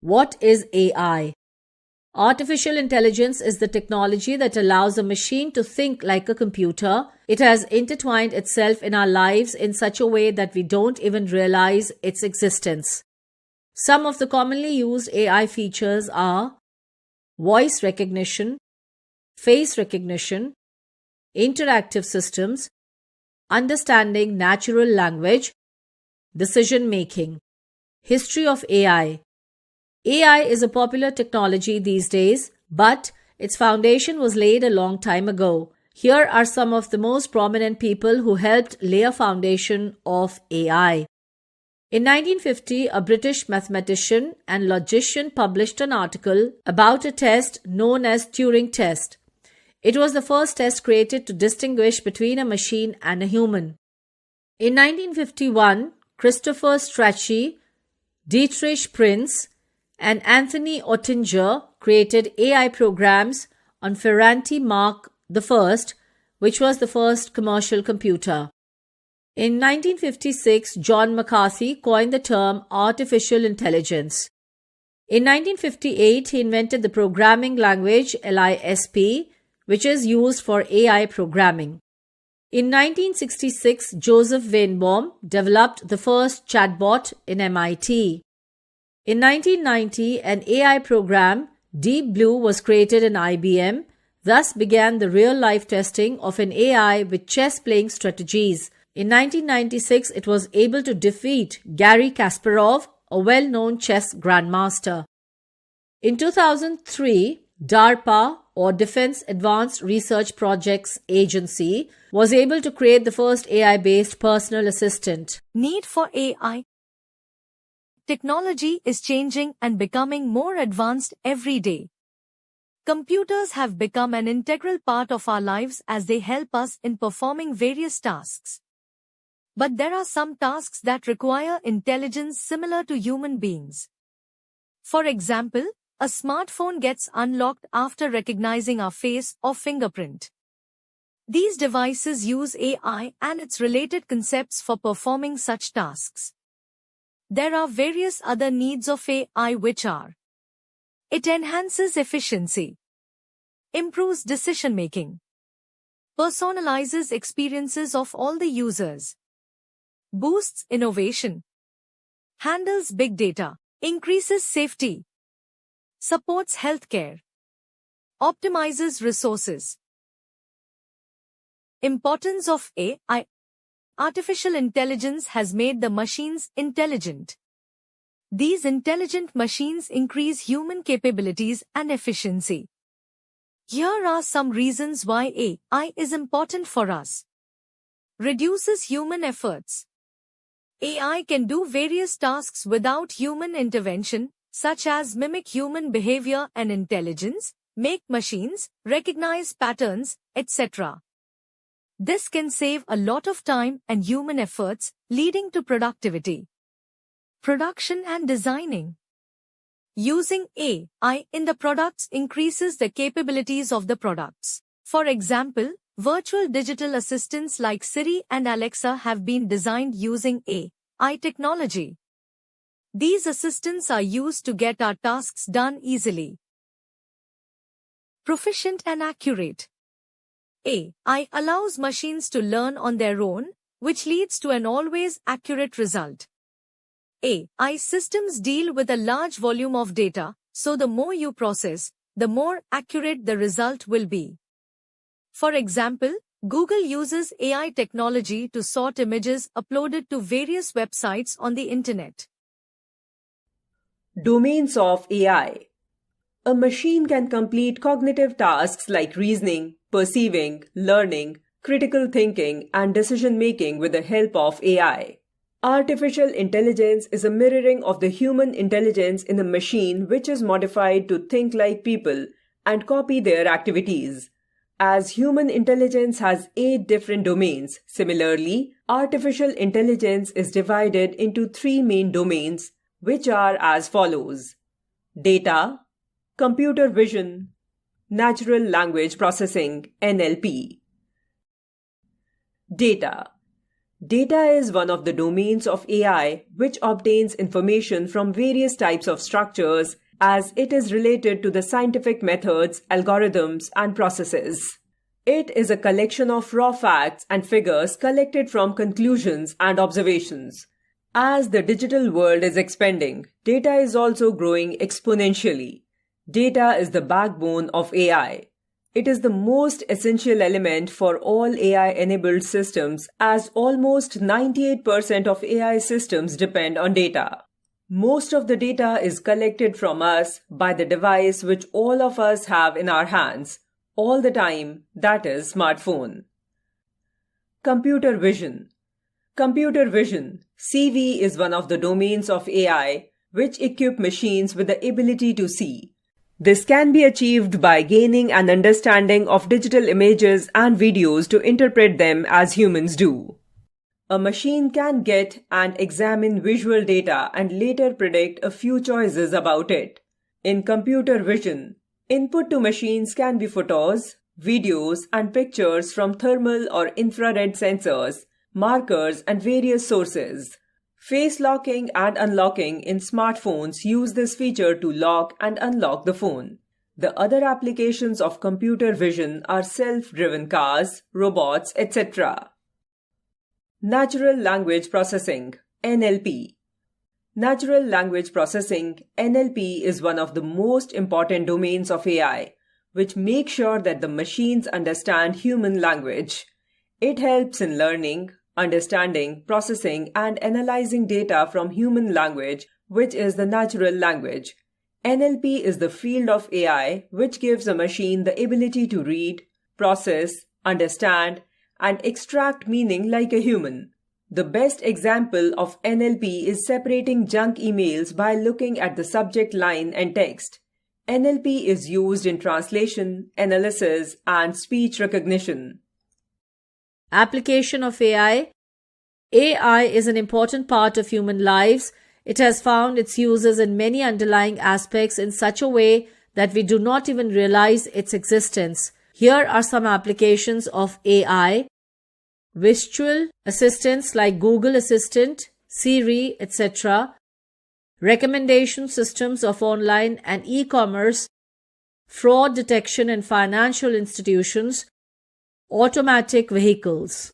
What is AI? Artificial intelligence is the technology that allows a machine to think like a computer. It has intertwined itself in our lives in such a way that we don't even realize its existence. Some of the commonly used AI features are voice recognition, face recognition, interactive systems, understanding natural language, decision making. History of AI. AI is a popular technology these days, but its foundation was laid a long time ago. Here are some of the most prominent people who helped lay a foundation of AI. In 1950, a British mathematician and logician published an article about a test known as Turing test. It was the first test created to distinguish between a machine and a human. In 1951, Christopher Strachey, Dietrich Prinz, and Anthony Oettinger created AI programs on Ferranti Mark I, which was the first commercial computer. In 1956, John McCarthy coined the term artificial intelligence. In 1958, he invented the programming language LISP, which is used for AI programming. In 1966, Joseph Wainbaum developed the first chatbot in MIT. In 1990, an AI program, Deep Blue, was created in IBM. Thus began the real-life testing of an AI with chess-playing strategies. In 1996, it was able to defeat Garry Kasparov, a well-known chess grandmaster. In 2003, DARPA, or Defense Advanced Research Projects Agency, was able to create the first AI-based personal assistant. Need for AI. Technology is changing and becoming more advanced every day. Computers have become an integral part of our lives as they help us in performing various tasks. But there are some tasks that require intelligence similar to human beings. For example, a smartphone gets unlocked after recognizing our face or fingerprint. These devices use AI and its related concepts for performing such tasks. There are various other needs of AI which are: it enhances efficiency, improves decision-making, personalizes experiences of all the users, boosts innovation, handles big data, increases safety, supports healthcare, optimizes resources. Importance of AI. Artificial intelligence has made the machines intelligent. These intelligent machines increase human capabilities and efficiency. Here are some reasons why AI is important for us. Reduces human efforts. AI can do various tasks without human intervention, such as mimic human behavior and intelligence, make machines, recognize patterns, etc. This can save a lot of time and human efforts, leading to productivity. Production and designing. Using AI in the products increases the capabilities of the products. For example, virtual digital assistants like Siri and Alexa have been designed using AI technology. These assistants are used to get our tasks done easily. Proficient and accurate. AI allows machines to learn on their own, which leads to an always accurate result. AI systems deal with a large volume of data, so the more you process, the more accurate the result will be. For example, Google uses AI technology to sort images uploaded to various websites on the internet. Domains of AI. A machine can complete cognitive tasks like reasoning, perceiving, learning, critical thinking, and decision-making with the help of AI. Artificial intelligence is a mirroring of the human intelligence in the machine, which is modified to think like people and copy their activities. As human intelligence has 8 different domains, similarly, artificial intelligence is divided into 3 main domains, which are as follows: data, computer vision, natural language processing (NLP). Data. Data is one of the domains of AI which obtains information from various types of structures as it is related to the scientific methods, algorithms, and processes. It is a collection of raw facts and figures collected from conclusions and observations. As the digital world is expanding, data is also growing exponentially. Data is the backbone of AI. It is the most essential element for all AI-enabled systems as almost 98% of AI systems depend on data. Most of the data is collected from us by the device which all of us have in our hands, all the time, that is smartphone. Computer vision. Computer vision, CV, is one of the domains of AI which equip machines with the ability to see. This can be achieved by gaining an understanding of digital images and videos to interpret them as humans do. A machine can get and examine visual data and later predict a few choices about it. In computer vision, input to machines can be photos, videos, and pictures from thermal or infrared sensors, markers, and various sources. Face locking and unlocking in smartphones use this feature to lock and unlock the phone. The other applications of computer vision are self-driven cars, robots, etc. Natural Language Processing (NLP). Natural Language Processing (NLP) is one of the most important domains of AI, which makes sure that the machines understand human language. It helps in learning, understanding, processing, and analyzing data from human language, which is the natural language. NLP is the field of AI which gives a machine the ability to read, process, understand, and extract meaning like a human. The best example of NLP is separating junk emails by looking at the subject line and text. NLP is used in translation, analysis, and speech recognition. Application of AI. AI is an important part of human lives. It has found its uses in many underlying aspects in such a way that we do not even realize its existence. Here are some applications of AI. Visual assistants like Google Assistant, Siri, etc. Recommendation systems of online and e-commerce, fraud detection in financial institutions, automatic vehicles.